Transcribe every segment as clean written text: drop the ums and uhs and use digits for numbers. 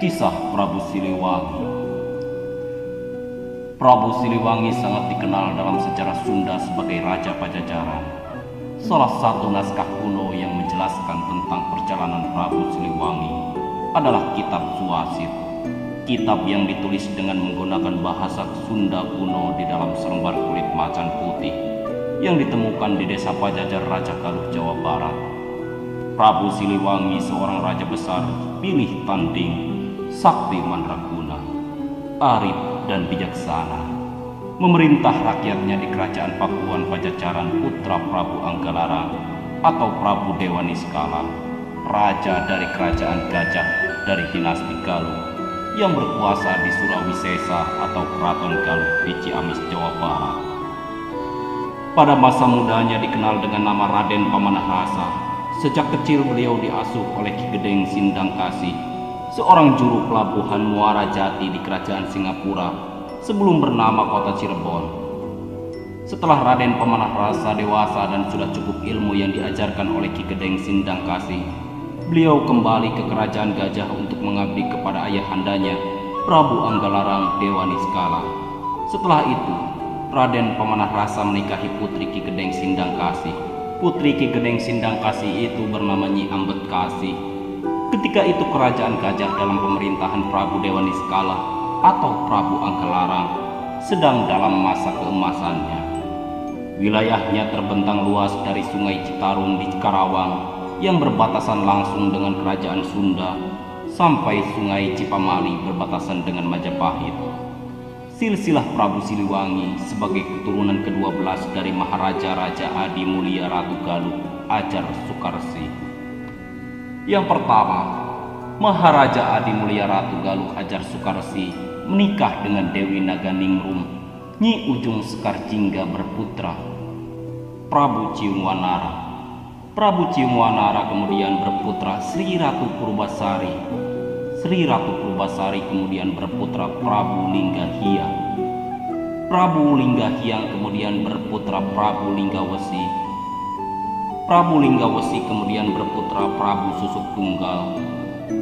Kisah Prabu Siliwangi. Prabu Siliwangi sangat dikenal dalam sejarah Sunda sebagai Raja Pajajaran. Salah satu naskah kuno yang menjelaskan tentang perjalanan Prabu Siliwangi adalah Kitab Suwasit. Kitab yang ditulis dengan menggunakan bahasa Sunda kuno di dalam selembar kulit macan putih yang ditemukan di desa Pajajar, Raja Galuh, Jawa Barat. Prabu Siliwangi seorang raja besar, pilih tanding, sakti mandraguna, arif dan bijaksana, memerintah rakyatnya di kerajaan Pakuan Pajajaran putra Prabu Anggalarang atau Prabu Dewa Niskala, raja dari kerajaan Gajah dari dinasti Galuh yang berkuasa di Surawisesa atau Keraton Galuh di Ciamis, Jawa Barat. Pada masa mudanya dikenal dengan nama Raden Pamanarasa. Sejak kecil beliau diasuh oleh Ki Gedeng Sindangkasih, seorang juru pelabuhan Muara Jati di kerajaan Singapura sebelum bernama kota Cirebon. Setelah Raden Pamanarasa dewasa dan sudah cukup ilmu yang diajarkan oleh Ki Gedeng Sindangkasih, beliau kembali ke kerajaan Gajah untuk mengabdi kepada ayahandanya Prabu Anggalarang Dewa Niskala. Setelah itu Raden Pamanarasa menikahi putri Ki Gedeng Sindangkasih. Putri Ki Gedeng Sindangkasih itu bernama Nyi Ambetkasih. Ketika itu kerajaan Gajah dalam pemerintahan Prabu Dewa Niskala atau Prabu Anggalarang sedang dalam masa keemasannya. Wilayahnya terbentang luas dari Sungai Citarum di Karawang yang berbatasan langsung dengan kerajaan Sunda sampai Sungai Cipamali berbatasan dengan Majapahit. Silsilah Prabu Siliwangi sebagai keturunan ke-12 dari Maharaja Raja Adi Mulia Ratu Galuh Ajar Sukarsi. Yang pertama, Maharaja Adi Mulia Ratu Galuh Ajar Sukarsi menikah dengan Dewi Naganingrum, Nyi Ujung Sekar Jingga berputra Prabu Ciungwanara. Prabu Ciungwanara kemudian berputra Sri Ratu Purbasari. Sri Ratu Purbasari kemudian berputra Prabu Linggahyang. Prabu Linggahyang kemudian berputra Prabu Linggawesi. Prabu Linggawesi kemudian berputra Prabu Susuk Tunggal.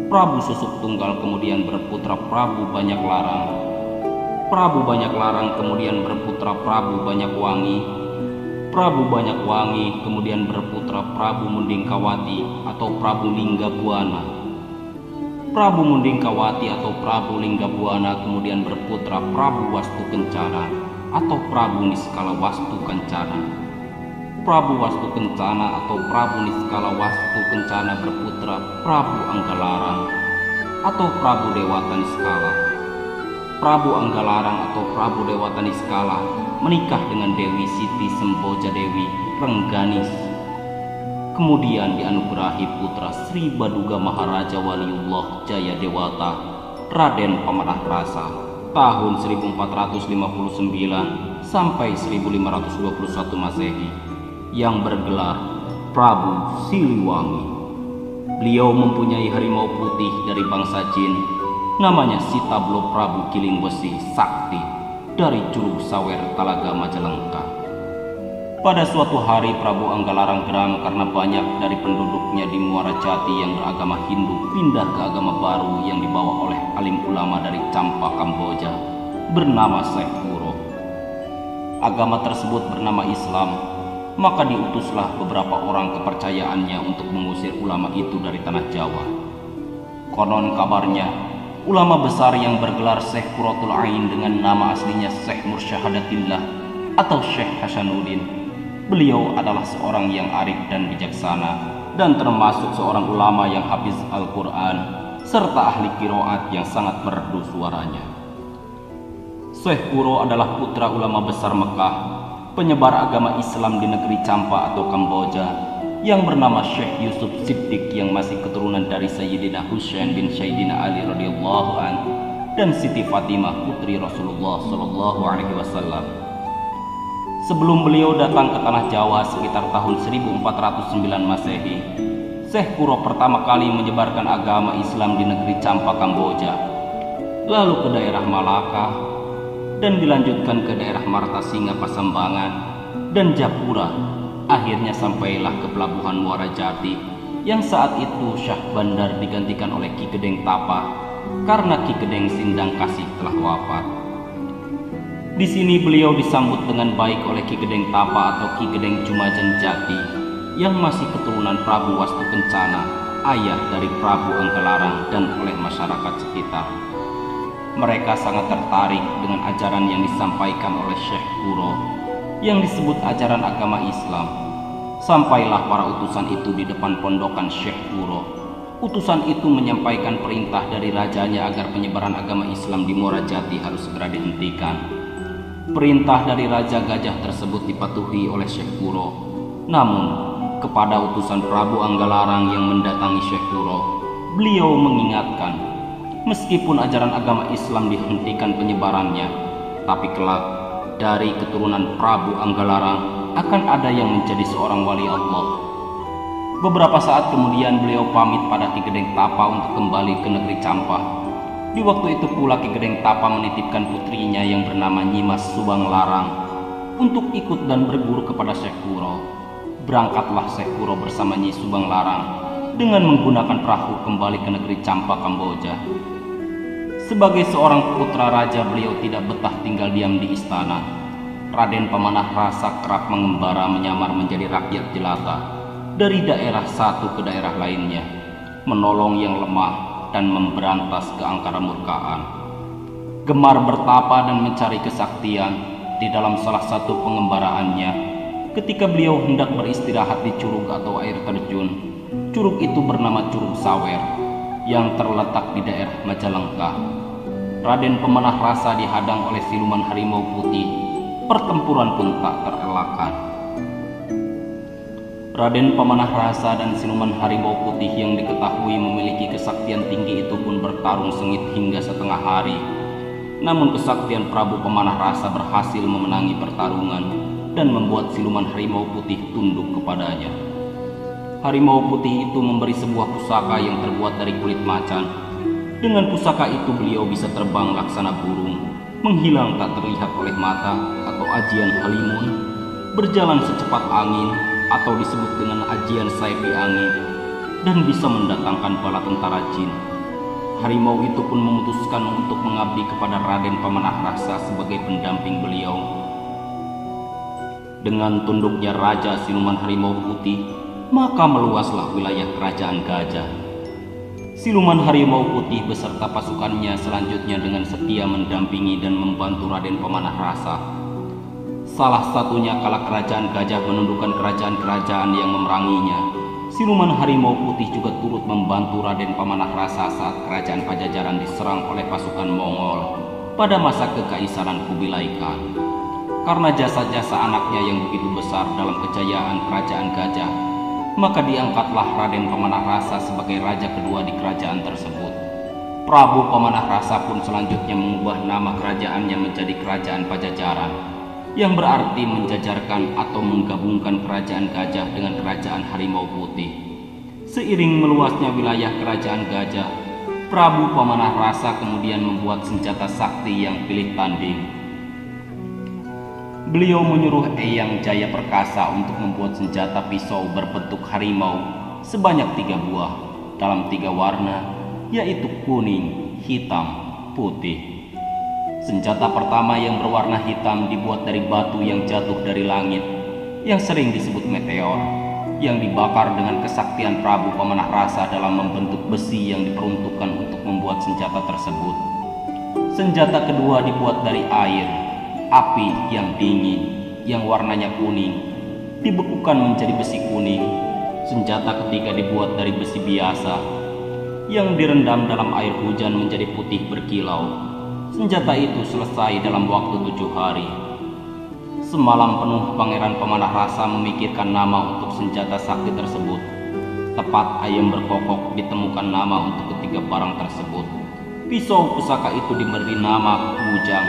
Prabu Susuk Tunggal kemudian berputra Prabu Banyaklarang. Prabu Banyaklarang kemudian berputra Prabu Banyakwangi. Prabu Banyakwangi kemudian berputra Prabu Mundingkawati atau Prabu Linggabuana. Prabu Mundingkawati atau Prabu Linggabuana kemudian berputra Prabu Wastu Kencana atau Prabu Niskala Wastu Kencana. Prabu Wastu Kencana atau Prabu Niskala Wastu Kencana berputra Prabu Anggalarang atau Prabu Dewata Niskala. Prabu Anggalarang atau Prabu Dewata Niskala menikah dengan Dewi Siti Semboja Dewi Rengganis. Kemudian dianugerahi putra Sri Baduga Maharaja Waliullah Jaya Dewata Raden Pamanarasa tahun 1459 sampai 1521 Masehi yang bergelar Prabu Siliwangi. Beliau mempunyai harimau putih dari bangsa Jin, namanya Sitablo Prabu Kilingwesi Sakti dari Curug Sawer Talaga Majalengka. Pada suatu hari Prabu Anggalarang geram karena banyak dari penduduknya di Muara Jati yang beragama Hindu pindah ke agama baru yang dibawa oleh alim ulama dari Campa Kamboja bernama Syekh Kuro. Agama tersebut bernama Islam, maka diutuslah beberapa orang kepercayaannya untuk mengusir ulama itu dari tanah Jawa. Konon kabarnya, ulama besar yang bergelar Syekh Quratul Ain dengan nama aslinya Syekh Mursyahadatillah atau Syekh Hasanuddin. Beliau adalah seorang yang arif dan bijaksana dan termasuk seorang ulama yang hafiz Al-Quran serta ahli qiraat yang sangat merdu suaranya. Syekh Kuro adalah putra ulama besar Mekah, penyebar agama Islam di negeri Campa atau Kamboja yang bernama Syekh Yusuf Siddiq yang masih keturunan dari Sayyidina Husain bin Sayyidina Ali radhiyallahu an dan Siti Fatimah putri Rasulullah sallallahu alaihi wasallam. Sebelum beliau datang ke tanah Jawa sekitar tahun 1409 Masehi, Syekh Kuro pertama kali menyebarkan agama Islam di negeri Campa Kamboja, lalu ke daerah Malaka, dan dilanjutkan ke daerah Martasinga Pasembangan dan Japura. Akhirnya sampailah ke pelabuhan Muara Jati yang saat itu Syah Bandar digantikan oleh Ki Gedeng Tapa karena Ki Gedeng Sindang Kasih telah wafat. Di sini beliau disambut dengan baik oleh Ki Gedeng Tapa atau Ki Gedeng Jumajen Jati yang masih keturunan Prabu Wastu Kencana, ayah dari Prabu Anggalarang, dan oleh masyarakat sekitar. Mereka sangat tertarik dengan ajaran yang disampaikan oleh Syekh Kuro yang disebut ajaran agama Islam. Sampailah para utusan itu di depan pondokan Syekh Kuro. Utusan itu menyampaikan perintah dari rajanya agar penyebaran agama Islam di Muara Jati harus segera dihentikan. Perintah dari Raja Gajah tersebut dipatuhi oleh Syekh Kuro. Namun, kepada utusan Prabu Anggalarang yang mendatangi Syekh Kuro, beliau mengingatkan, meskipun ajaran agama Islam dihentikan penyebarannya, tapi kelak dari keturunan Prabu Anggalarang akan ada yang menjadi seorang wali Allah. Beberapa saat kemudian beliau pamit pada Ki Gedeng Tapa untuk kembali ke negeri Campah. Di waktu itu pula Ki Gedeng Tapa menitipkan putrinya yang bernama Nyimas Subang Larang untuk ikut dan berguru kepada Syekh Kuro. Berangkatlah Syekh Kuro bersama Nyi Subang Larang dengan menggunakan perahu kembali ke negeri Campah, Kamboja. Sebagai seorang putra raja, beliau tidak betah tinggal diam di istana. Raden Pemanah Rasa kerap mengembara menyamar menjadi rakyat jelata dari daerah satu ke daerah lainnya, menolong yang lemah dan memberantas keangkaramurkaan. Gemar bertapa dan mencari kesaktian. Di dalam salah satu pengembaraannya, ketika beliau hendak beristirahat di curug atau air terjun, curug itu bernama Curug Sawer yang terletak di daerah Majalengka. Raden Pemanah Rasa dihadang oleh siluman harimau putih. Pertempuran pun tak terelakkan. Raden Pemanah Rasa dan siluman harimau putih yang diketahui memiliki kesaktian tinggi itu pun bertarung sengit hingga setengah hari. Namun kesaktian Prabu Pemanah Rasa berhasil memenangi pertarungan dan membuat siluman harimau putih tunduk kepadanya. Harimau putih itu memberi sebuah pusaka yang terbuat dari kulit macan. Dengan pusaka itu beliau bisa terbang laksana burung, menghilang tak terlihat oleh mata atau ajian halimun, berjalan secepat angin atau disebut dengan ajian saipi angin, dan bisa mendatangkan bala tentara jin. Harimau itu pun memutuskan untuk mengabdi kepada Raden Pemanah Rasa sebagai pendamping beliau. Dengan tunduknya Raja Siluman Harimau Putih, maka meluaslah wilayah Kerajaan Gajah. Siluman Harimau Putih beserta pasukannya selanjutnya dengan setia mendampingi dan membantu Raden Pemanah Rasa. Salah satunya kala Kerajaan Gajah menundukkan kerajaan-kerajaan yang memeranginya, Siluman Harimau Putih juga turut membantu Raden Pemanah Rasa saat Kerajaan Pajajaran diserang oleh pasukan Mongol pada masa Kekaisaran Kubilai Khan. Karena jasa-jasa anaknya yang begitu besar dalam kejayaan Kerajaan Gajah, maka diangkatlah Raden Pemanah Rasa sebagai raja kedua di kerajaan tersebut. Prabu Pemanah Rasa pun selanjutnya mengubah nama kerajaannya menjadi Kerajaan Pajajaran, yang berarti menjajarkan atau menggabungkan Kerajaan Gajah dengan Kerajaan Harimau Putih. Seiring meluasnya wilayah Kerajaan Gajah, Prabu Pemanah Rasa kemudian membuat senjata sakti yang pilih tanding. Beliau menyuruh Eyang Jaya Perkasa untuk membuat senjata pisau berbentuk harimau sebanyak 3 buah dalam 3 warna, yaitu kuning, hitam, putih. Senjata pertama yang berwarna hitam dibuat dari batu yang jatuh dari langit, yang sering disebut meteor, yang dibakar dengan kesaktian Prabu Pemanah Rasa dalam membentuk besi yang diperuntukkan untuk membuat senjata tersebut. Senjata kedua dibuat dari air, api yang dingin, yang warnanya kuning, dibekukan menjadi besi kuning. Senjata ketiga dibuat dari besi biasa, yang direndam dalam air hujan menjadi putih berkilau. Senjata itu selesai dalam waktu 7 hari. Semalam penuh Pangeran Pemanah Rasa memikirkan nama untuk senjata sakti tersebut. Tepat ayam berkokok ditemukan nama untuk ketiga barang tersebut. Pisau pusaka itu diberi nama Kujang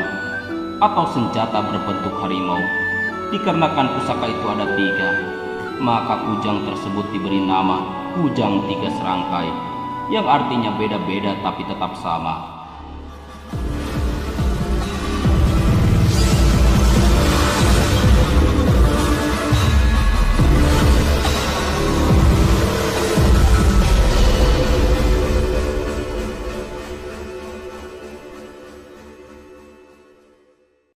atau senjata berbentuk harimau. Dikarenakan pusaka itu ada 3, maka kujang tersebut diberi nama Kujang 3 serangkai, yang artinya beda-beda tapi tetap sama.